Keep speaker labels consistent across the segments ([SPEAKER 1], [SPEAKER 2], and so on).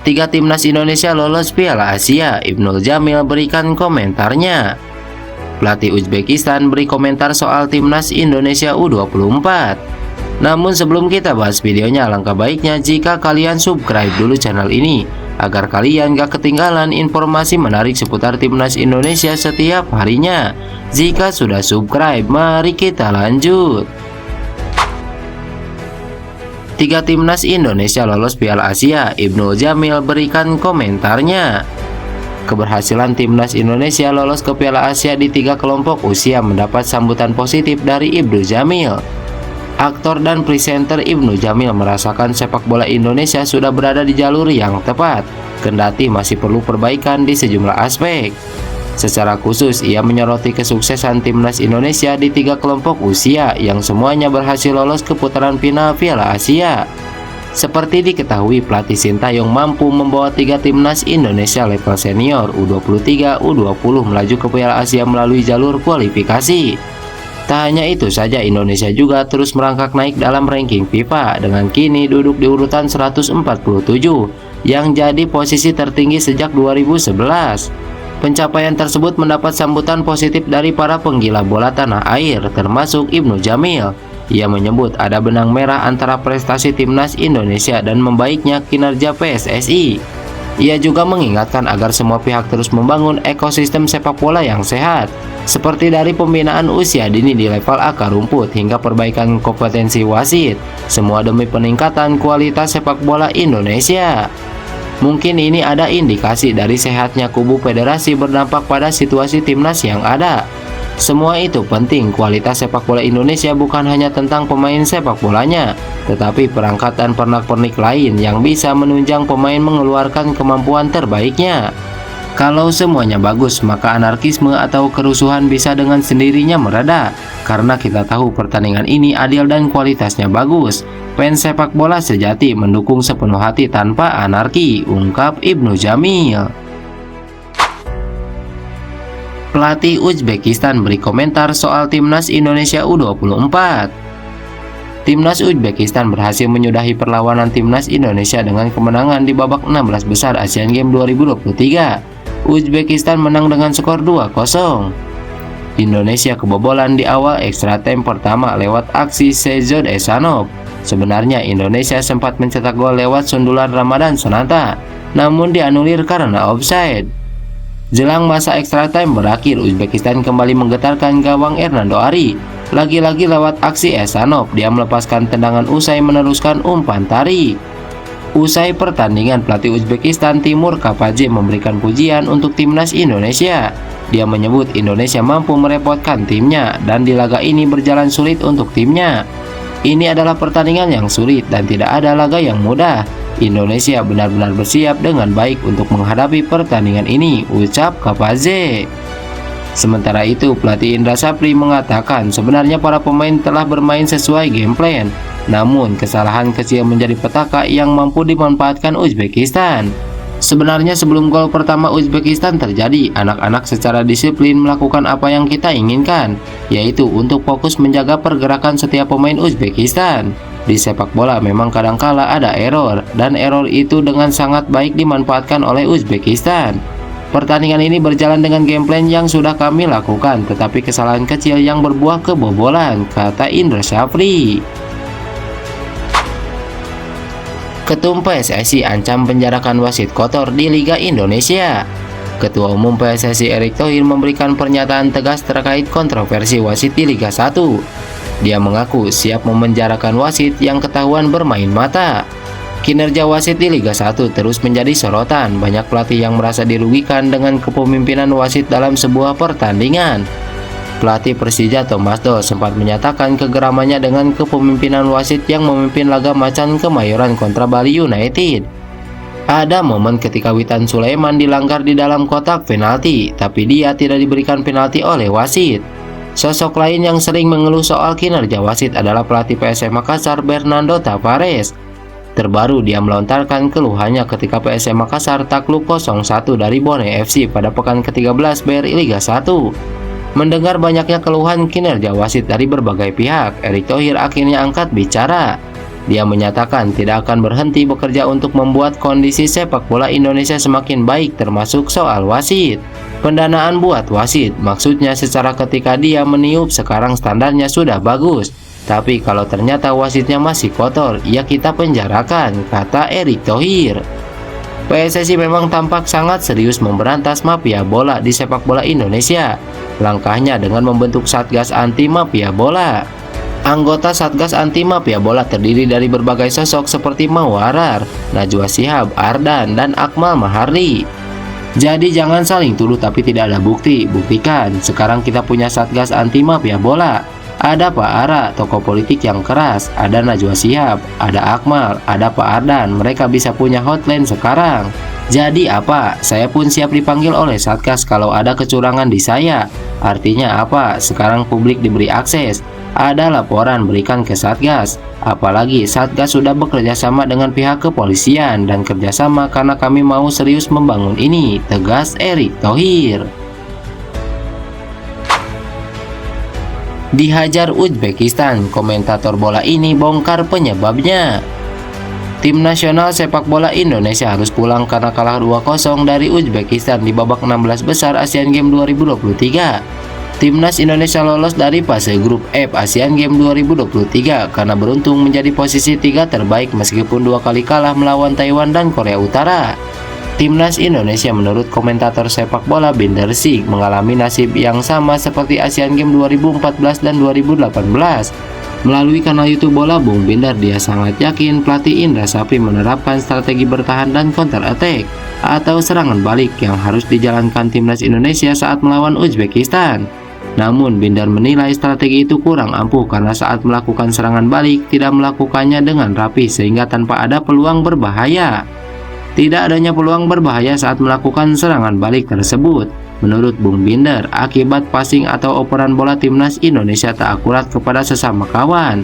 [SPEAKER 1] Tiga timnas Indonesia lolos Piala Asia, Ibnul Jamil berikan komentarnya. Pelatih Uzbekistan beri komentar soal timnas Indonesia U24. Namun sebelum kita bahas videonya, alangkah baiknya jika kalian subscribe dulu channel ini agar kalian gak ketinggalan informasi menarik seputar timnas Indonesia setiap harinya. Jika sudah subscribe, mari kita lanjut. Tiga timnas Indonesia lolos Piala Asia, Ibnul Jamil berikan komentarnya. Keberhasilan timnas Indonesia lolos ke Piala Asia di tiga kelompok usia mendapat sambutan positif dari Ibnu Jamil. Aktor dan presenter Ibnu Jamil merasakan sepak bola Indonesia sudah berada di jalur yang tepat, kendati masih perlu perbaikan di sejumlah aspek. Secara khusus, ia menyoroti kesuksesan timnas Indonesia di tiga kelompok usia yang semuanya berhasil lolos ke putaran final Piala Asia. Seperti diketahui, pelatih Sintayong mampu membawa tiga timnas Indonesia level senior U23, U20 melaju ke Piala Asia melalui jalur kualifikasi. Tak hanya itu saja, Indonesia juga terus merangkak naik dalam ranking FIFA dengan kini duduk di urutan 147 yang jadi posisi tertinggi sejak 2011. Pencapaian tersebut mendapat sambutan positif dari para penggila bola tanah air, termasuk Ibnu Jamil. Ia menyebut ada benang merah antara prestasi timnas Indonesia dan membaiknya kinerja PSSI. Ia juga mengingatkan agar semua pihak terus membangun ekosistem sepak bola yang sehat, seperti dari pembinaan usia dini di level akar rumput hingga perbaikan kompetensi wasit, semua demi peningkatan kualitas sepak bola Indonesia. Mungkin ini ada indikasi dari sehatnya kubu federasi berdampak pada situasi timnas yang ada. Semua itu penting, kualitas sepak bola Indonesia bukan hanya tentang pemain sepak bolanya, tetapi perangkat dan pernak-pernik lain yang bisa menunjang pemain mengeluarkan kemampuan terbaiknya. Kalau semuanya bagus, maka anarkisme atau kerusuhan bisa dengan sendirinya mereda, karena kita tahu pertandingan ini adil dan kualitasnya bagus. Fans sepak bola sejati mendukung sepenuh hati tanpa anarki, ungkap Ibnu Jamil. Pelatih Uzbekistan beri komentar soal timnas Indonesia U24. Timnas Uzbekistan berhasil menyudahi perlawanan timnas Indonesia dengan kemenangan di babak 16 besar Asian Games 2023. Uzbekistan menang dengan skor 2-0. Indonesia kebobolan di awal extra time pertama lewat aksi Sejod Esanov. Sebenarnya Indonesia sempat mencetak gol lewat sundulan Ramadan Sananta, namun dianulir karena offside. Jelang masa extra time berakhir, Uzbekistan kembali menggetarkan gawang Hernando Ari. Lagi-lagi lewat aksi Esanov, dia melepaskan tendangan usai meneruskan umpan tarik. Usai pertandingan, pelatih Uzbekistan Timur Kapadze memberikan pujian untuk timnas Indonesia. Dia menyebut Indonesia mampu merepotkan timnya dan di laga ini berjalan sulit untuk timnya. Ini adalah pertandingan yang sulit dan tidak ada laga yang mudah. Indonesia benar-benar bersiap dengan baik untuk menghadapi pertandingan ini, ucap Kapadze. Sementara itu, pelatih Indra Sapri mengatakan sebenarnya para pemain telah bermain sesuai game plan, namun kesalahan kecil menjadi petaka yang mampu dimanfaatkan Uzbekistan. Sebenarnya sebelum gol pertama Uzbekistan terjadi, anak-anak secara disiplin melakukan apa yang kita inginkan, yaitu untuk fokus menjaga pergerakan setiap pemain Uzbekistan. Di sepak bola memang kadangkala ada error, dan error itu dengan sangat baik dimanfaatkan oleh Uzbekistan. Pertandingan ini berjalan dengan game plan yang sudah kami lakukan, tetapi kesalahan kecil yang berbuah kebobolan, kata Indra Sapri. Ketum PSSI ancam penjarakan wasit kotor di Liga Indonesia. Ketua Umum PSSI Erick Thohir memberikan pernyataan tegas terkait kontroversi wasit di Liga 1. Dia mengaku siap memenjarakan wasit yang ketahuan bermain mata. Kinerja wasit di Liga 1 terus menjadi sorotan. Banyak pelatih yang merasa dirugikan dengan kepemimpinan wasit dalam sebuah pertandingan. Pelatih Persija Thomas Doll sempat menyatakan kegeramannya dengan kepemimpinan wasit yang memimpin laga Macan Kemayoran kontra Bali United. Ada momen ketika Witan Sulaiman dilanggar di dalam kotak penalti, tapi dia tidak diberikan penalti oleh wasit. Sosok lain yang sering mengeluh soal kinerja wasit adalah pelatih PSM Makassar Bernardo Tavares. Terbaru dia melontarkan keluhannya ketika PSM Makassar takluk 0-1 dari Bone FC pada pekan ke-13 BRI Liga 1. Mendengar banyaknya keluhan kinerja wasit dari berbagai pihak, Erick Thohir akhirnya angkat bicara. Dia menyatakan tidak akan berhenti bekerja untuk membuat kondisi sepak bola Indonesia semakin baik, termasuk soal wasit. Pendanaan buat wasit, maksudnya secara ketika dia meniup sekarang standarnya sudah bagus. Tapi kalau ternyata wasitnya masih kotor, ya kita penjarakan, kata Erick Thohir. PSSI memang tampak sangat serius memberantas mafia bola di sepak bola Indonesia. Langkahnya dengan membentuk Satgas Anti Mafia Bola. Anggota Satgas Anti Mafia Bola terdiri dari berbagai sosok seperti Mawarar, Najwa Shihab, Ardan, dan Akmal Mahardi. Jadi jangan saling tuduh tapi tidak ada bukti, buktikan. Sekarang kita punya Satgas Anti Mafia Bola. Ada Pak Ara, tokoh politik yang keras, ada Najwa Shihab, ada Akmal, ada Pak Ardan, mereka bisa punya hotline sekarang. Jadi apa? Saya pun siap dipanggil oleh Satgas kalau ada kecurangan di saya. Artinya apa? Sekarang publik diberi akses. Ada laporan berikan ke Satgas. Apalagi Satgas sudah bekerja sama dengan pihak kepolisian dan kerjasama karena kami mau serius membangun ini, tegas Erick Thohir. Dihajar Uzbekistan, komentator bola ini bongkar penyebabnya. Tim nasional sepak bola Indonesia harus pulang karena kalah 2-0 dari Uzbekistan di babak 16 besar Asian Games 2023. Timnas Indonesia lolos dari fase grup F Asian Games 2023 karena beruntung menjadi posisi 3 terbaik meskipun 2 kali kalah melawan Taiwan dan Korea Utara. Timnas Indonesia menurut komentator sepak bola Binder Sig mengalami nasib yang sama seperti Asian Games 2014 dan 2018. Melalui kanal YouTube Bola Bung Binder, dia sangat yakin pelatih Indra Sapri menerapkan strategi bertahan dan counter attack atau serangan balik yang harus dijalankan Timnas Indonesia saat melawan Uzbekistan. Namun Binder menilai strategi itu kurang ampuh karena saat melakukan serangan balik tidak melakukannya dengan rapi sehingga tanpa ada peluang berbahaya. Tidak adanya peluang berbahaya saat melakukan serangan balik tersebut. Menurut Bung Binder, akibat passing atau operan bola Timnas Indonesia tak akurat kepada sesama kawan.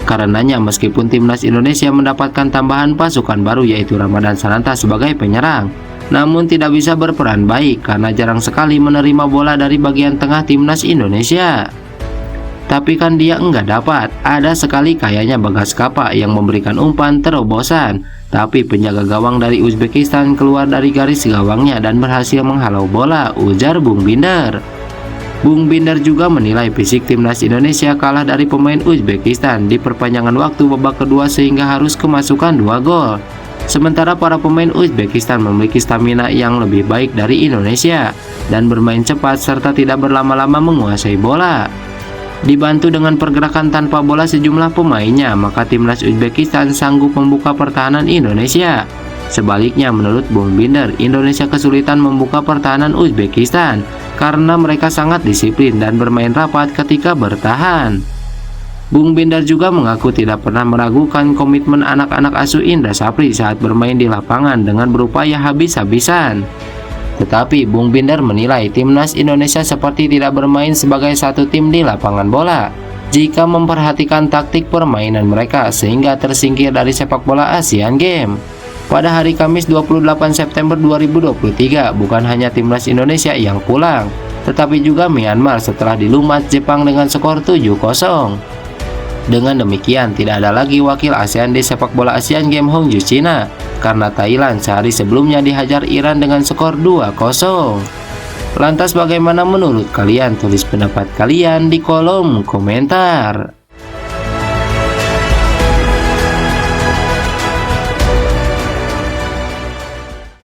[SPEAKER 1] Karenanya meskipun Timnas Indonesia mendapatkan tambahan pasukan baru yaitu Ramadan Sananta sebagai penyerang, namun tidak bisa berperan baik karena jarang sekali menerima bola dari bagian tengah Timnas Indonesia. Tapi kan dia enggak dapat, ada sekali kayaknya Bagas Kapa yang memberikan umpan terobosan, tapi penjaga gawang dari Uzbekistan keluar dari garis gawangnya dan berhasil menghalau bola, ujar Bung Binder. Bung Binder juga menilai fisik Timnas Indonesia kalah dari pemain Uzbekistan di perpanjangan waktu babak kedua sehingga harus kemasukan 2 gol. Sementara para pemain Uzbekistan memiliki stamina yang lebih baik dari Indonesia dan bermain cepat serta tidak berlama-lama menguasai bola. Dibantu dengan pergerakan tanpa bola sejumlah pemainnya, maka Timnas Uzbekistan sanggup membuka pertahanan Indonesia. Sebaliknya menurut Bung Binder, Indonesia kesulitan membuka pertahanan Uzbekistan karena mereka sangat disiplin dan bermain rapat ketika bertahan. Bung Binder juga mengaku tidak pernah meragukan komitmen anak-anak asuh Indra Sapri saat bermain di lapangan dengan berupaya habis-habisan. Tetapi Bung Binder menilai Timnas Indonesia seperti tidak bermain sebagai satu tim di lapangan bola jika memperhatikan taktik permainan mereka sehingga tersingkir dari sepak bola Asian Games. Pada hari Kamis 28 September 2023 bukan hanya Timnas Indonesia yang pulang, tetapi juga Myanmar setelah dilumat Jepang dengan skor 7-0. Dengan demikian, tidak ada lagi wakil ASEAN di sepak bola Asian Games Hongju, Cina, karena Thailand sehari sebelumnya dihajar Iran dengan skor 2-0. Lantas bagaimana menurut kalian? Tulis pendapat kalian di kolom komentar.